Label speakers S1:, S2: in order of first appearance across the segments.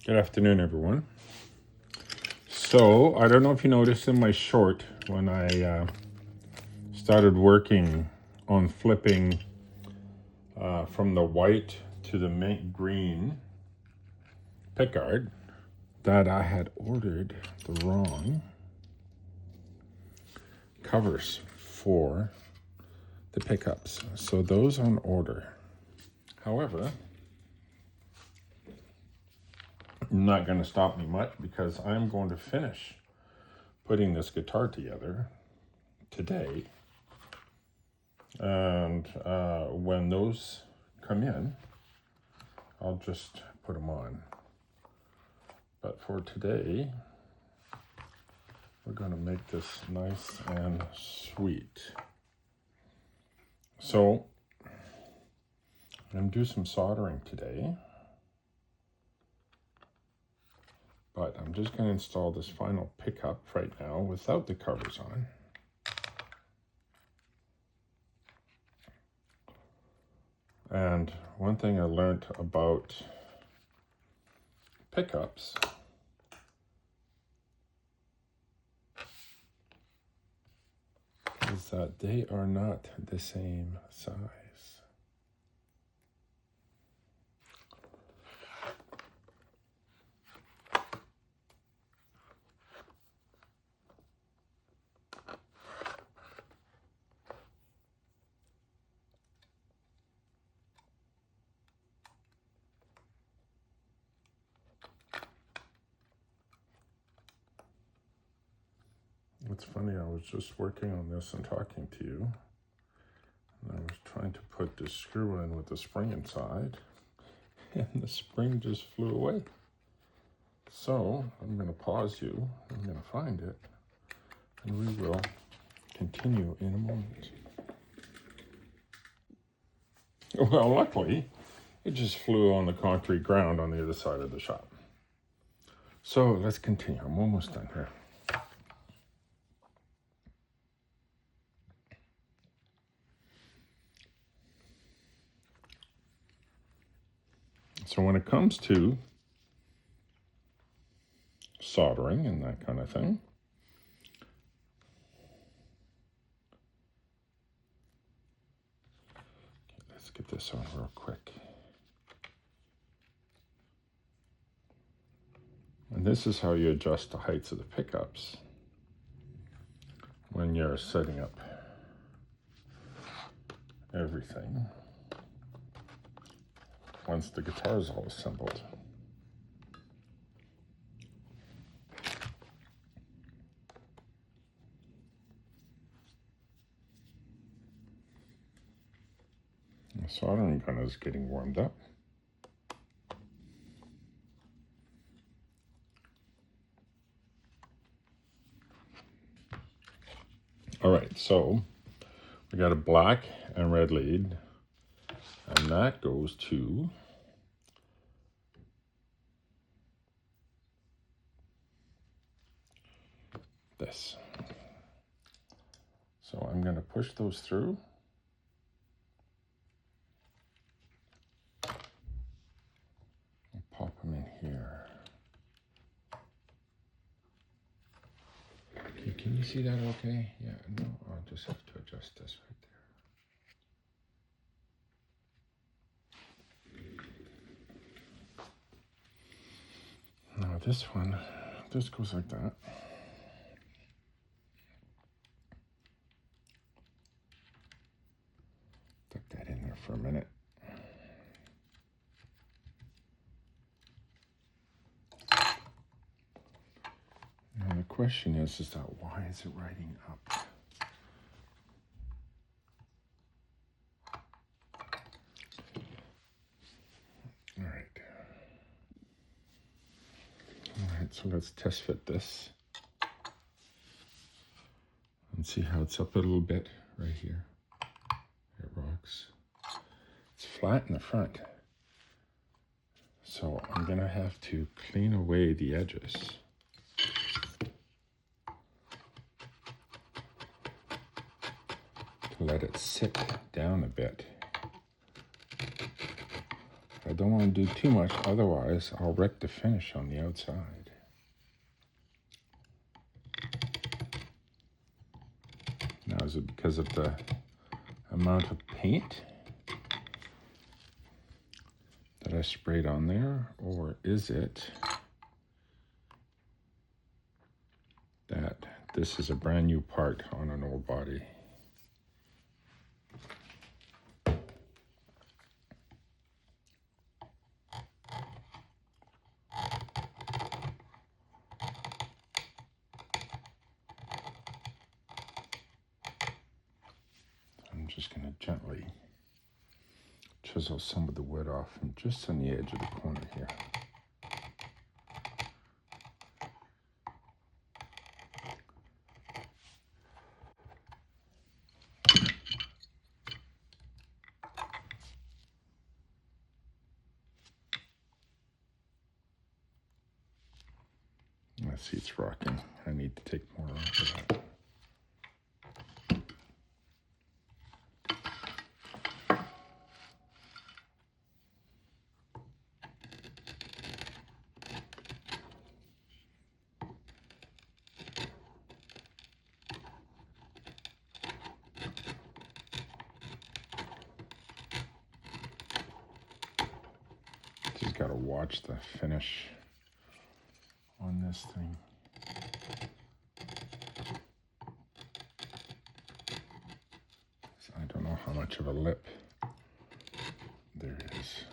S1: Good afternoon, everyone. So, I don't know if you noticed in my short when I started working on flipping from the white to the mint green pickguard that I had ordered the wrong covers for the pickups. So those on order. However, not going to stop me much because I'm going to finish putting this guitar together today. And when those come in, I'll just put them on. But for today, we're going to make this nice and sweet. So I'm going to do some soldering today. But I'm just going to install this final pickup right now without the covers on. And one thing I learned about pickups is that they are not the same size. It's funny, I was just working on this and talking to you, and I was trying to put the screw in with the spring inside, and the spring just flew away. So I'm going to pause you, I'm going to find it, and we will continue in a moment. Well, luckily, it just flew on the concrete ground on the other side of the shop. So let's continue. I'm almost done here. So when it comes to soldering and that kind of thing, let's get this on real quick. And this is how you adjust the heights of the pickups when you're setting up everything once the guitar is all assembled. The soldering gun is getting warmed up. All right, so we got a black and red lead, and that goes to this. So I'm going to push those through. And pop them in here. Okay, can you see that okay? Yeah, no, I'll just have to adjust this right there. Now this one, this goes like that. Tuck that in there for a minute. Now the question is that why is it riding up? All right, so let's test fit this and see how it's up a little bit right here. It rocks. It's flat in the front. So I'm gonna have to clean away the edges. To let it sit down a bit. I don't want to do too much, otherwise I'll wreck the finish on the outside. Now, is it because of the amount of paint that I sprayed on there, or is it that this is a brand new part on an old body? I'm just going to gently chisel some of the wood off and just on the edge of the corner here. I see it's rocking. I need to take more off of that. Just gotta watch the finish on this thing. I don't know how much of a lip there is.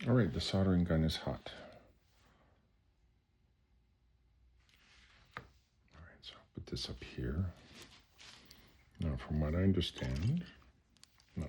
S1: All right, the soldering gun is hot. All right, so I'll put this up here. Now, from what I understand, no.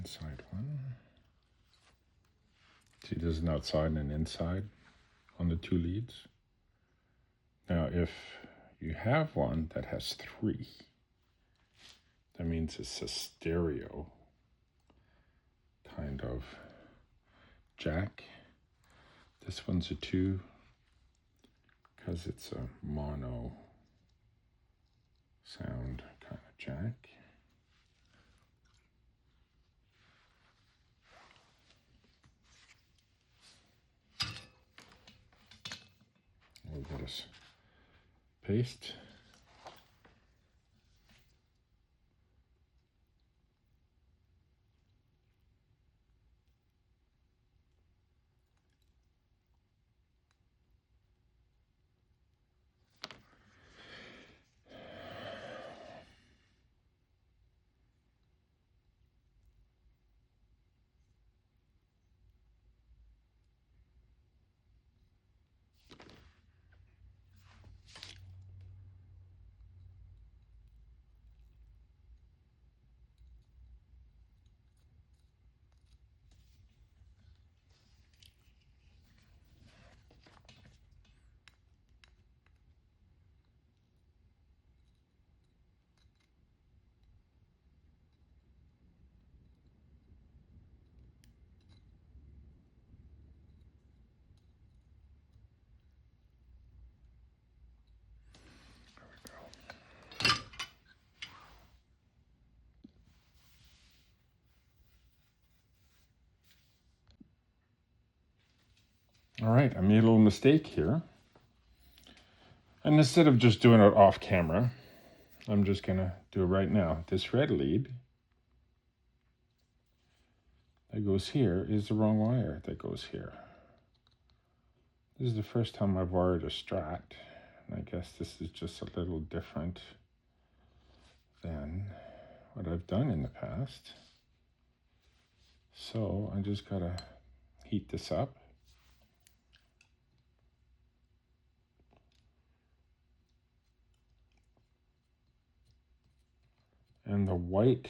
S1: inside one. See, there's an outside and an inside on the two leads. Now, if you have one that has three, that means it's a stereo kind of jack. This one's a 2 because it's a mono sound kind of jack. We'll get us paste. All right, I made a little mistake here. And instead of just doing it off camera, I'm just gonna do it right now. This red lead that goes here is the wrong wire that goes here. This is the first time I've wired a Strat, and I guess this is just a little different than what I've done in the past. So I just gotta heat this up. And the white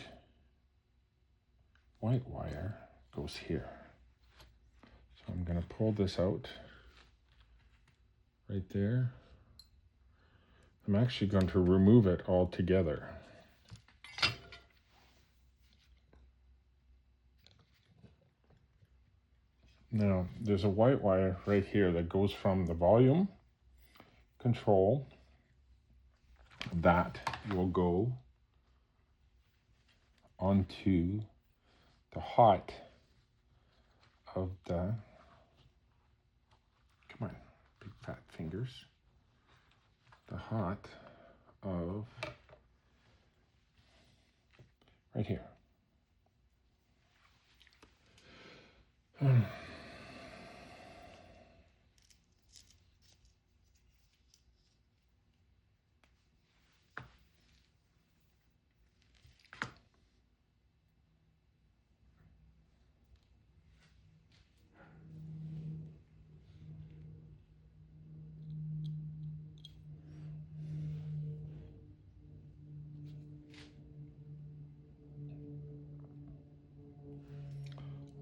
S1: wire goes here. So I'm gonna pull this out right there. I'm actually going to remove it altogether. Now, there's a white wire right here that goes from the volume control. That will go onto the hot of the, come on, big fat fingers, the hot of right here.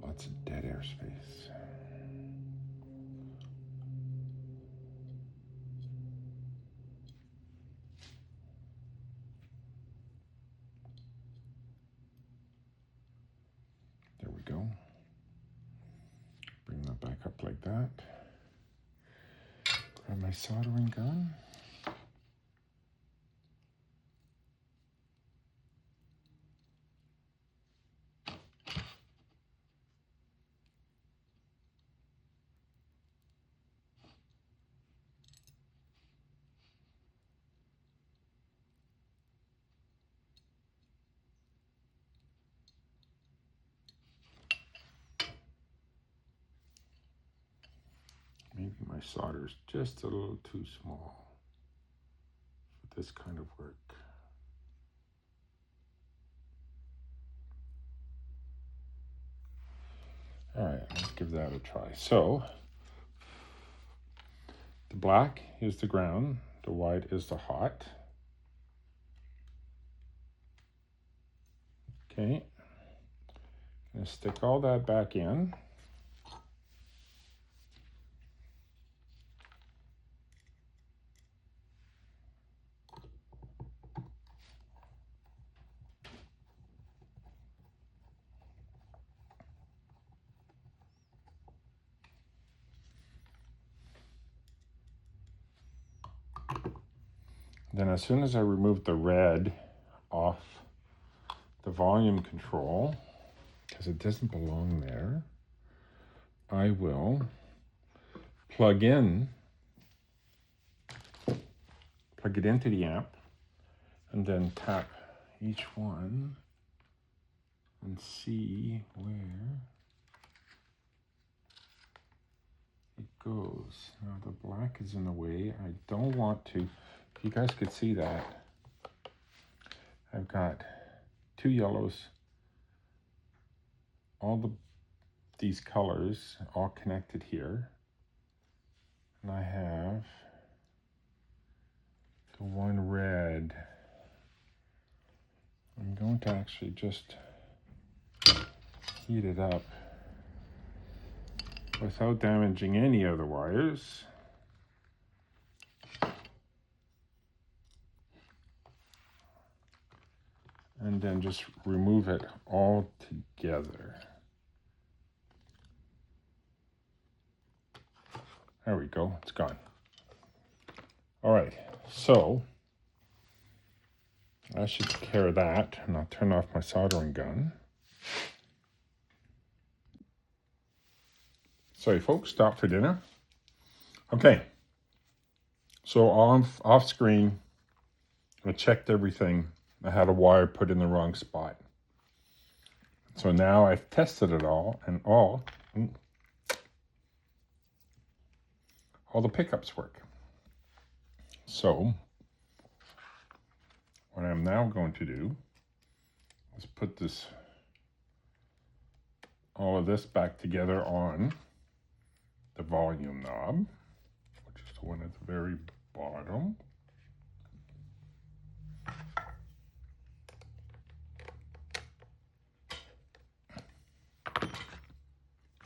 S1: Lots of dead air space. There we go. Bring that back up like that. Grab my soldering gun. Maybe my solder's just a little too small for this kind of work. All right, let's give that a try. So, the black is the ground, the white is the hot. Okay, And stick all that back in. Then as soon as I remove the red off the volume control, because it doesn't belong there, I will plug it into the amp, and then tap each one and see where it goes. Now the black is in the way. I don't want to, if you guys could see that, I've got two yellows, these colors all connected here, and I have the one red. I'm going to actually just heat it up without damaging any of the wires. And then just remove it all together. There we go, it's gone. All right, so I should take care of that, and I'll turn off my soldering gun. Sorry folks, stop for dinner. Okay, so off screen, I checked everything. I had a wire put in the wrong spot. So now I've tested it all, and all the pickups work. So what I'm now going to do is put all of this back together on the volume knob, which is the one at the very bottom.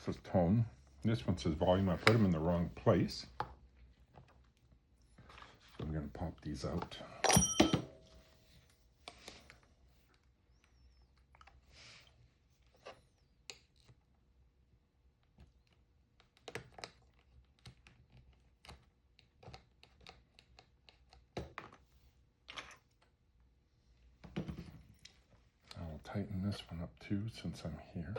S1: This is tone. This one says volume. I put them in the wrong place. So I'm going to pop these out. I'll tighten this one up too since I'm here.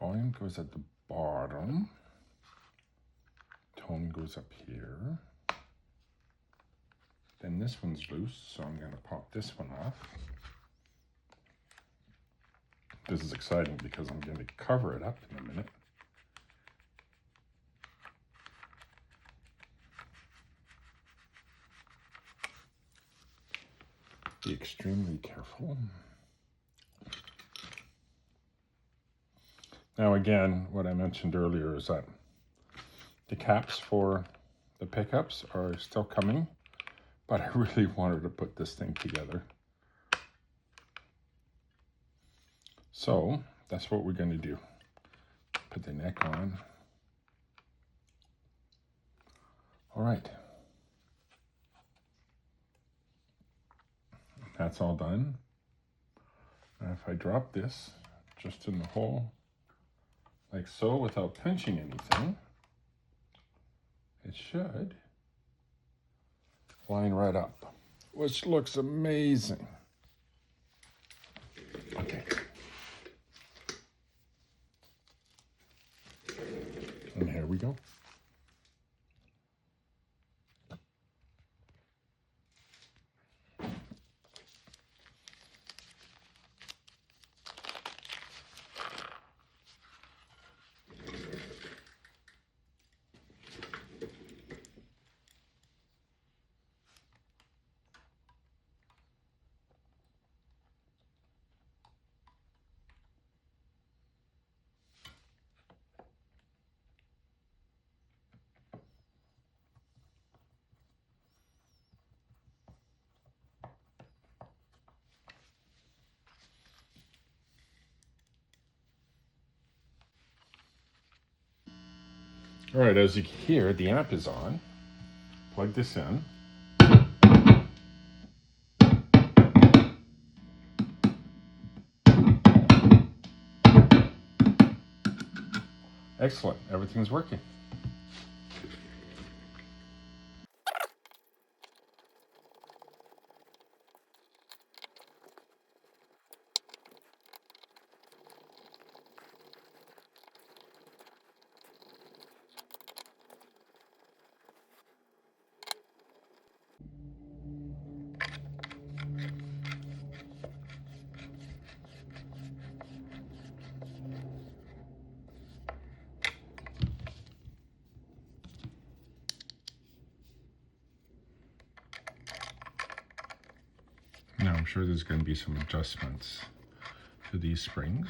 S1: Volume goes at the bottom. Tone goes up here. Then this one's loose, so I'm going to pop this one off. This is exciting because I'm going to cover it up in a minute. Be extremely careful. Now again, what I mentioned earlier is that the caps for the pickups are still coming, but I really wanted to put this thing together. So that's what we're going to do. Put the neck on. All right. That's all done. And if I drop this just in the hole, like so, without pinching anything, it should line right up, which looks amazing. Okay. And here we go. All right, as you can hear, the amp is on. Plug this in. Excellent, everything's working. Now I'm sure there's going to be some adjustments to these springs.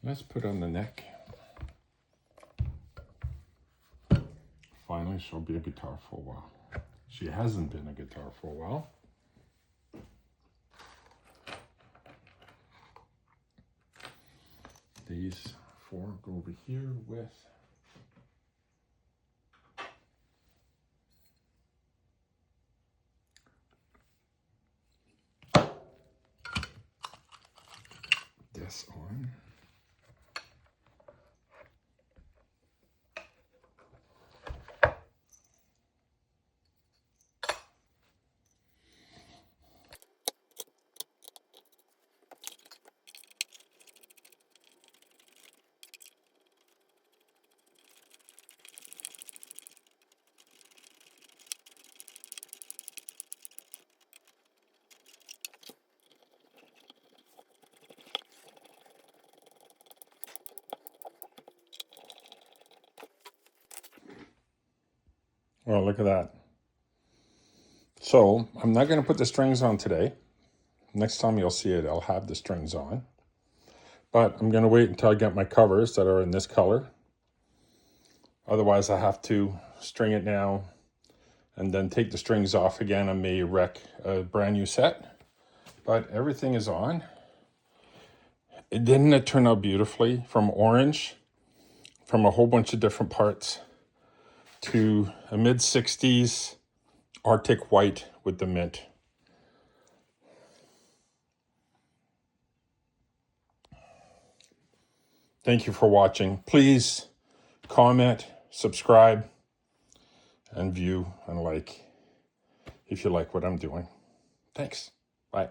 S1: Let's put on the neck. Finally, she'll be a guitar for a while. She hasn't been a guitar for a while. These four go over here with this on. Well, look at that. So I'm not going to put the strings on today. Next time you'll see it, I'll have the strings on. But I'm going to wait until I get my covers that are in this color. Otherwise, I have to string it now and then take the strings off again. I may wreck a brand new set. But everything is on. Didn't it turn out beautifully? From orange, from a whole bunch of different parts, to a mid-60s Arctic white with the mint. Thank you for watching. Please comment, subscribe, and view and like if you like what I'm doing. Thanks. Bye.